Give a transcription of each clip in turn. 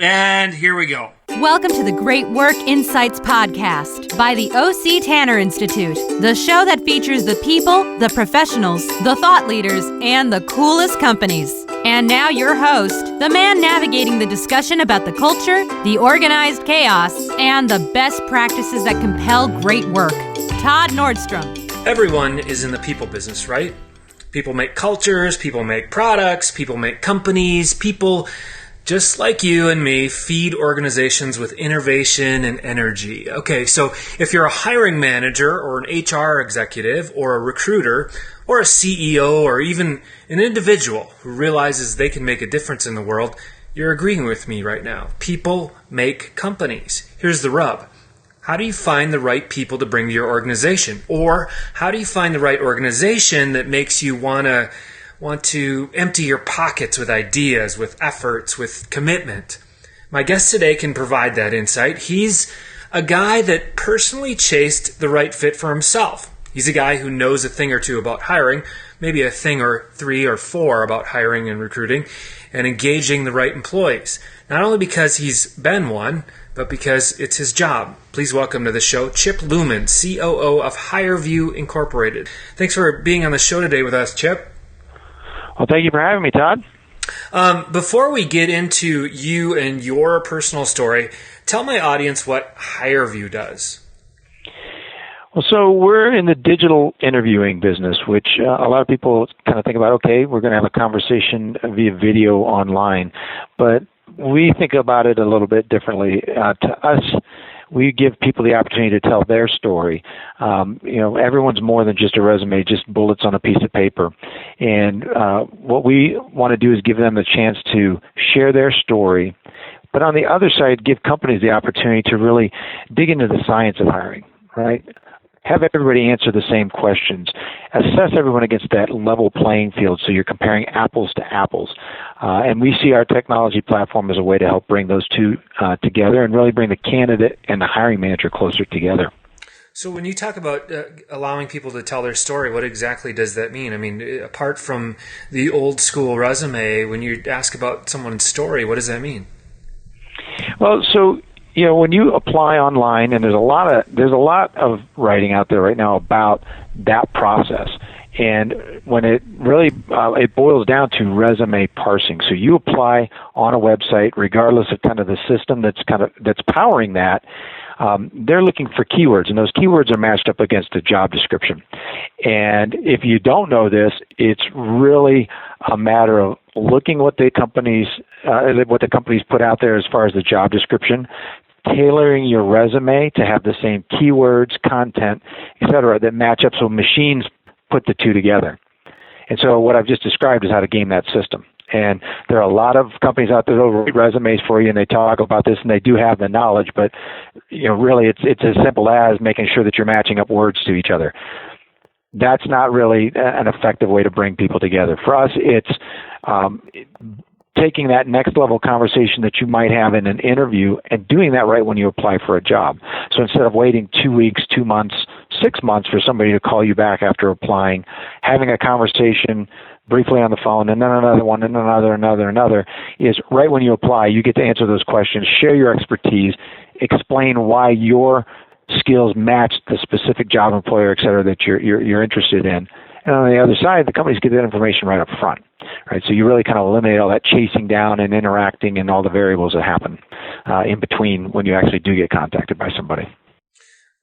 And here we go. Welcome to the Great Work Insights Podcast by the O.C. Tanner Institute, the show that features the people, the professionals, the thought leaders, and the coolest companies. And now your host, the man navigating the discussion about the culture, the organized chaos, and the best practices that compel great work, Todd Nordstrom. Everyone is in the people business, right? People make cultures, people make products, people make companies, people just like you and me feed organizations with innovation and energy. Okay, so if you're a hiring manager or an HR executive or a recruiter or a CEO or even an individual who realizes they can make a difference in the world, you're agreeing with me right now. People make companies. Here's the rub. How do you find the right people to bring to your organization? Or how do you find the right organization that makes you want to empty your pockets with ideas, with efforts, with commitment? My guest today can provide that insight. He's a guy that personally chased the right fit for himself. He's a guy who knows a thing or two about hiring, maybe a thing or three or four about hiring and recruiting and engaging the right employees. Not only because he's been one, but because it's his job. Please welcome to the show, Chip Luman, COO of HireVue Incorporated. Thanks for being on the show today with us, Chip. Well, thank you for having me, Todd. Before we get into you and your personal story, tell my audience what HireVue does. Well, so we're in the digital interviewing business, which a lot of people kind of think about, okay, we're going to have a conversation via video online. But we think about it a little bit differently. To us, we give people the opportunity to tell their story. Everyone's more than just a resume, just bullets on a piece of paper. And what we want to do is give them the chance to share their story. But on the other side, give companies the opportunity to really dig into the science of hiring, right? Have everybody answer the same questions. Assess everyone against that level playing field so you're comparing apples to apples. And we see our technology platform as a way to help bring those two together and really bring the candidate and the hiring manager closer together. So when you talk about allowing people to tell their story, what exactly does that mean? I mean, apart from the old school resume, when you ask about someone's story, what does that mean? Well, so when you apply online, and there's a lot of writing out there right now about that process. And when it really it boils down to resume parsing. So you apply on a website, regardless of kind of the system that's powering that. They're looking for keywords, and those keywords are matched up against a job description. And if you don't know this, it's really a matter of looking what the companies put out there as far as the job description, tailoring your resume to have the same keywords, content, etc., that match up so machines put the two together. And so what I've just described is how to game that system. And there are a lot of companies out there that will write resumes for you, and they talk about this, and they do have the knowledge, but really it's as simple as making sure that you're matching up words to each other. That's not really an effective way to bring people together. For us, it's taking that next level conversation that you might have in an interview and doing that right when you apply for a job. So instead of waiting 2 weeks, 2 months, 6 months for somebody to call you back after applying, having a conversation briefly on the phone and then another one and another is right when you apply, you get to answer those questions, share your expertise, explain why your skills match the specific job, employer, et cetera, that you're interested in. And on the other side, the companies get that information right up front, right? So you really kind of eliminate all that chasing down and interacting and all the variables that happen in between when you actually do get contacted by somebody.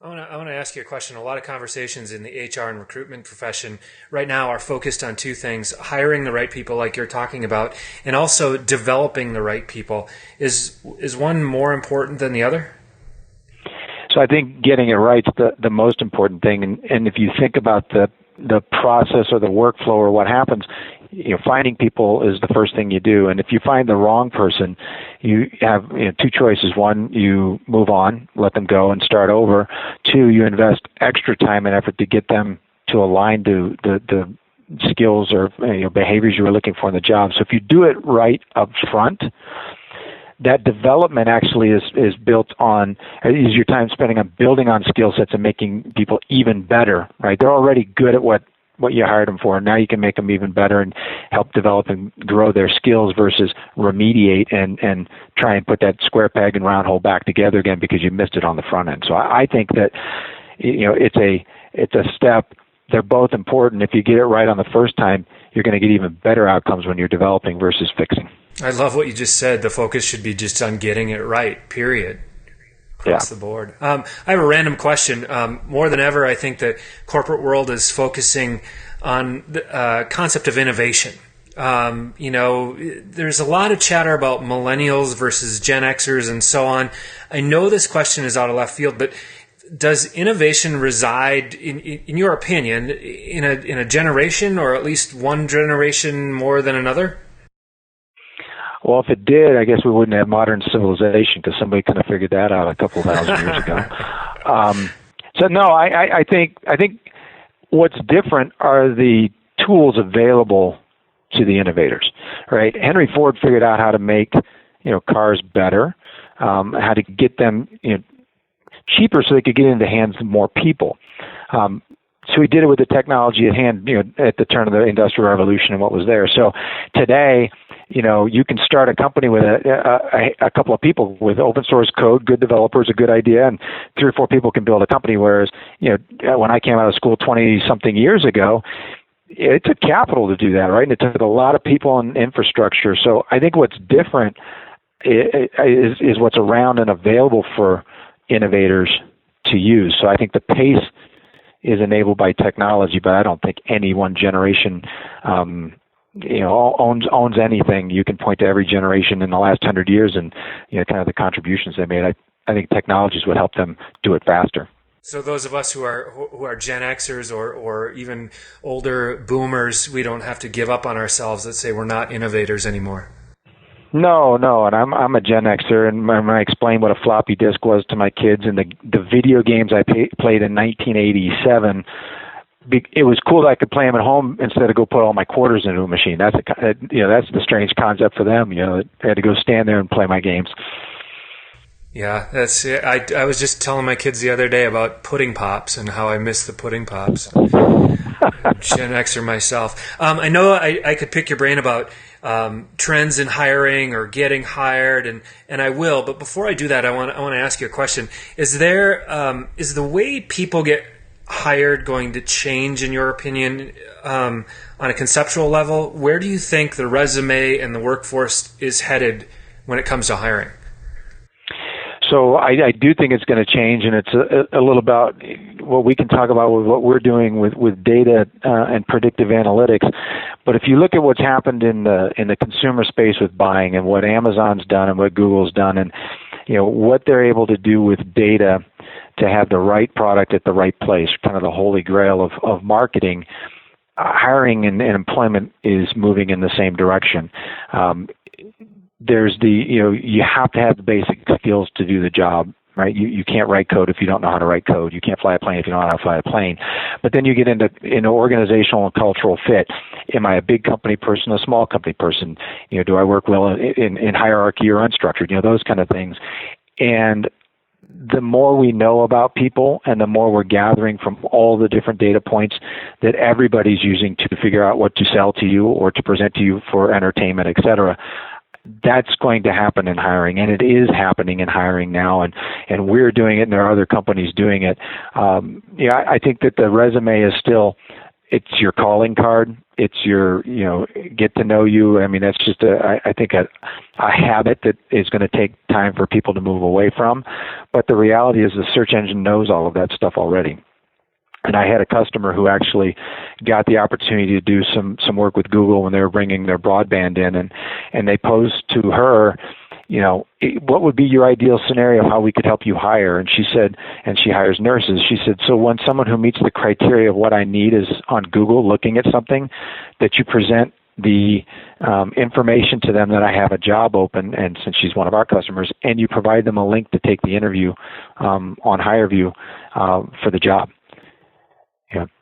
I want to ask you a question. A lot of conversations in the HR and recruitment profession right now are focused on two things: hiring the right people, like you're talking about, and also developing the right people. Is one more important than the other? So I think getting it right is the most important thing. And if you think about the process or the workflow or what happens, finding people is the first thing you do. And if you find the wrong person, you have two choices. One, you move on, let them go and start over. Two, you invest extra time and effort to get them to align to the skills or behaviors you were looking for in the job. So if you do it right up front, that development actually is built on, is your time spending on building on skill sets and making people even better, right? They're already good at what what you hired them for. Now you can make them even better and help develop and grow their skills versus remediate and try and put that square peg and round hole back together again because you missed it on the front end. So I think that it's a step. They're both important. If you get it right on the first time, you're going to get even better outcomes when you're developing versus fixing. I love what you just said. The focus should be just on getting it right, period. Across the board. I have a random question. More than ever, I think the corporate world is focusing on the concept of innovation. There's a lot of chatter about millennials versus Gen Xers and so on. I know this question is out of left field, but does innovation reside, in your opinion, in a generation, or at least one generation more than another? Well, if it did, I guess we wouldn't have modern civilization because somebody could have figured that out a couple thousand years ago. I think what's different are the tools available to the innovators, right? Henry Ford figured out how to make, cars better, how to get them, cheaper so they could get into the hands of more people. So he did it with the technology at hand, at the turn of the Industrial Revolution and what was there. So today, you can start a company with a couple of people with open source code, good developers, a good idea, and 3 or 4 people can build a company. Whereas, when I came out of school 20-something years ago, it took capital to do that, right? And it took a lot of people and infrastructure. So I think what's different is what's around and available for innovators to use. So I think the pace is enabled by technology, but I don't think any one generation owns anything. You can point to every generation in the last 100 years and kind of the contributions they made. I think technologies would help them do it faster. So those of us who are Gen Xers or even older boomers, we don't have to give up on ourselves. Let's say we're not innovators anymore. No, and I'm a Gen Xer, and when I explain what a floppy disk was to my kids and the video games I played in 1987, it was cool that I could play them at home instead of go put all my quarters into a machine. That's that's the strange concept for them. I had to go stand there and play my games. Yeah, that's it. I was just telling my kids the other day about pudding pops and how I miss the pudding pops. Gen Xer myself. I know I could pick your brain about trends in hiring or getting hired, and I will. But before I do that, I want to ask you a question. Is the way people get hired going to change, in your opinion, on a conceptual level? Where do you think the resume and the workforce is headed when it comes to hiring? So I do think it's going to change, and it's a little about what we can talk about with what we're doing with data and predictive analytics. But if you look at what's happened in the consumer space with buying and what Amazon's done and what Google's done, and what they're able to do with data to have the right product at the right place, kind of the holy grail of marketing, hiring and employment is moving in the same direction. There's you have to have the basic skills to do the job, right? You can't write code if you don't know how to write code. You can't fly a plane if you don't know how to fly a plane. But then you get into organizational and cultural fit. Am I a big company person, a small company person? Do I work well in hierarchy or unstructured? Those kind of things. And the more we know about people and the more we're gathering from all the different data points that everybody's using to figure out what to sell to you or to present to you for entertainment, et cetera, that's going to happen in hiring, and it is happening in hiring now, and we're doing it, and there are other companies doing it. I think that the resume is still, it's your calling card. It's your, get to know you. I mean, that's just I think a habit that is going to take time for people to move away from. But the reality is the search engine knows all of that stuff already. And I had a customer who actually got the opportunity to do some work with Google when they were bringing their broadband in, and they posed to her, what would be your ideal scenario of how we could help you hire? And she said, and she hires nurses, she said, so when someone who meets the criteria of what I need is on Google looking at something, that you present the information to them that I have a job open, and since she's one of our customers, and you provide them a link to take the interview on HireVue for the job.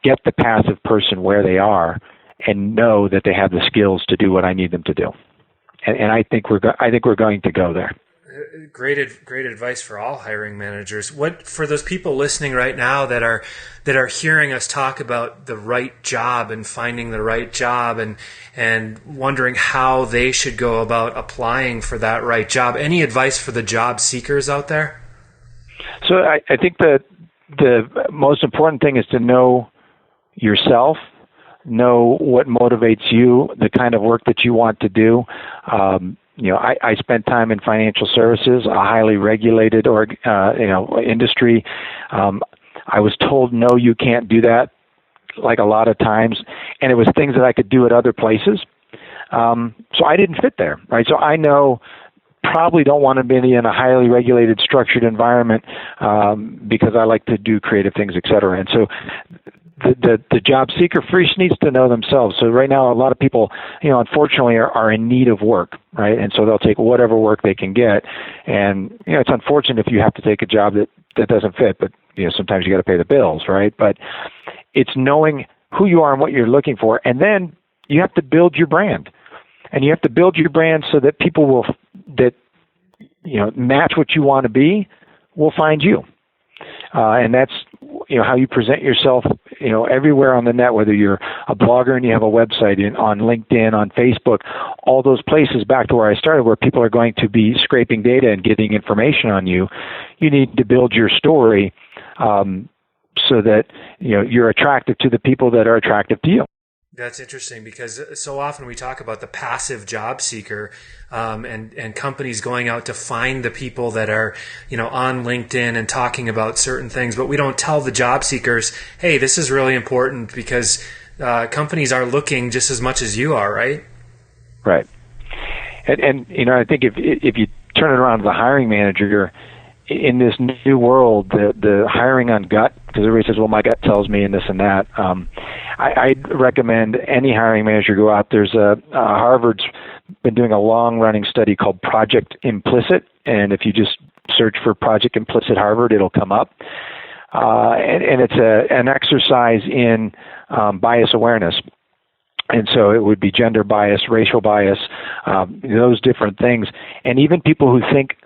Get the passive person where they are and know that they have the skills to do what I need them to do. And I think we're going to go there. Great advice for all hiring managers. What for those people listening right now that are hearing us talk about the right job and finding the right job and wondering how they should go about applying for that right job? Any advice for the job seekers out there? So I think that the most important thing is to know yourself, know what motivates you, the kind of work that you want to do. I spent time in financial services, a highly regulated industry. I was told, no, you can't do that, like a lot of times, and it was things that I could do at other places. So I didn't fit there, right? So I know probably don't want to be in a highly regulated, structured environment because I like to do creative things, et cetera. And so the job seeker first needs to know themselves. So right now, a lot of people, unfortunately, are in need of work, right? And so they'll take whatever work they can get. And it's unfortunate if you have to take a job that doesn't fit, but sometimes you got to pay the bills, right? But it's knowing who you are and what you're looking for, and then you have to build your brand. And you have to build your brand so that people that match what you want to be will find you. And that's how you present yourself everywhere on the net, whether you're a blogger and you have a website, on LinkedIn, on Facebook, all those places, back to where I started, where people are going to be scraping data and getting information on you. You need to build your story so that you're attractive to the people that are attractive to you. That's interesting because so often we talk about the passive job seeker and companies going out to find the people that are, on LinkedIn and talking about certain things, but we don't tell the job seekers, hey, this is really important because companies are looking just as much as you are, right? Right. And I think if you turn it around to the hiring manager, in this new world, the hiring on gut, because everybody says, well, my gut tells me and this and that. I'd recommend any hiring manager go out. There's Harvard's been doing a long-running study called Project Implicit, and if you just search for Project Implicit Harvard, it'll come up. And it's an exercise in bias awareness. And so it would be gender bias, racial bias, those different things. And even people who think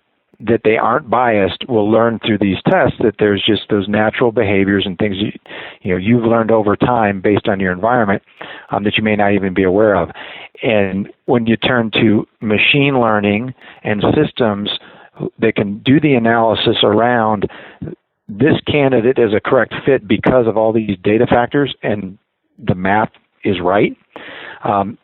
that they aren't biased will learn through these tests that there's just those natural behaviors and things you've learned over time based on your environment that you may not even be aware of. And when you turn to machine learning and systems that can do the analysis around this candidate is a correct fit because of all these data factors and the math is right,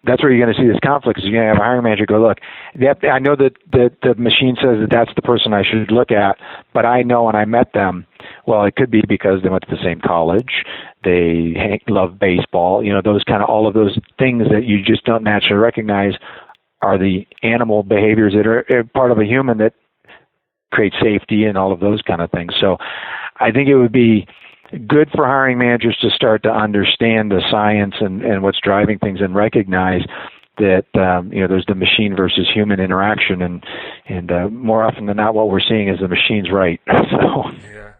that's where you're going to see this conflict. Is you're going to have a hiring manager go, look, I know that the machine says that that's the person I should look at, but I know when I met them, well, it could be because they went to the same college, they love baseball, all of those things that you just don't naturally recognize are the animal behaviors that are part of a human that create safety and all of those kind of things. So I think it would be good for hiring managers to start to understand the science and what's driving things and recognize that there's the machine versus human interaction, and more often than not, what we're seeing is the machine's right. So. Yeah.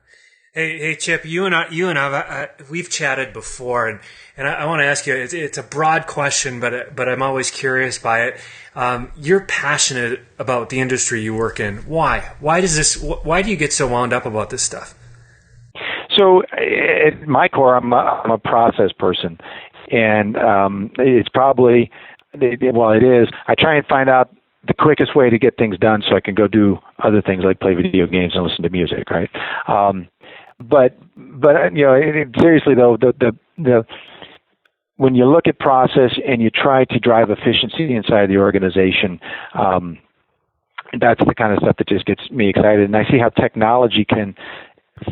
Hey, Chip, you and I, we've chatted before, and I want to ask you. It's a broad question, but I'm always curious by it. You're passionate about the industry you work in. Why? Why do you get so wound up about this stuff? So at my core, I'm a process person, and it's probably, well, it is. I try and find out the quickest way to get things done so I can go do other things like play video games and listen to music, right? But seriously though, the when you look at process and you try to drive efficiency inside the organization, that's the kind of stuff that just gets me excited. And I see how technology can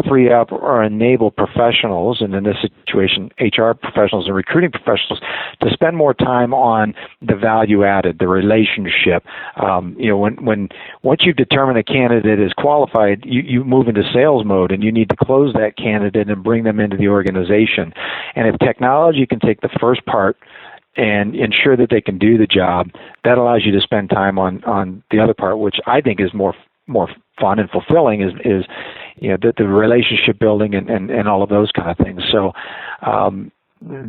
free up or enable professionals, and in this situation, HR professionals and recruiting professionals, to spend more time on the value added, the relationship. When once you've determined a candidate is qualified, you move into sales mode, and you need to close that candidate and bring them into the organization. And if technology can take the first part and ensure that they can do the job, that allows you to spend time on the other part, which I think is more fun and fulfilling, is the relationship building and all of those kind of things. So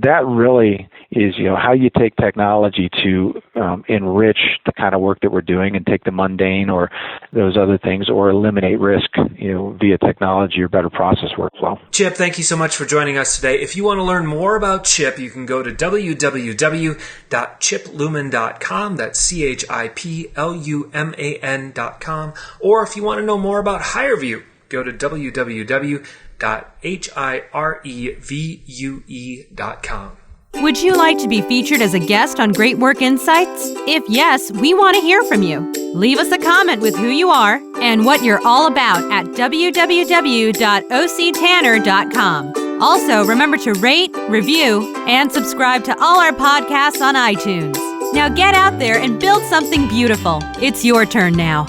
that really is, how you take technology to enrich the kind of work that we're doing and take the mundane or those other things or eliminate risk, via technology or better process workflow. Chip, thank you so much for joining us today. If you want to learn more about Chip, you can go to www.chipluman.com. That's ChipLuman.com. Or if you want to know more about HireVue, go to www.HireVue.com. Would you like to be featured as a guest on Great Work Insights? If yes, we want to hear from you. Leave us a comment with who you are and what you're all about at www.octanner.com. Also, remember to rate, review, and subscribe to all our podcasts on iTunes. Now get out there and build something beautiful. It's your turn now.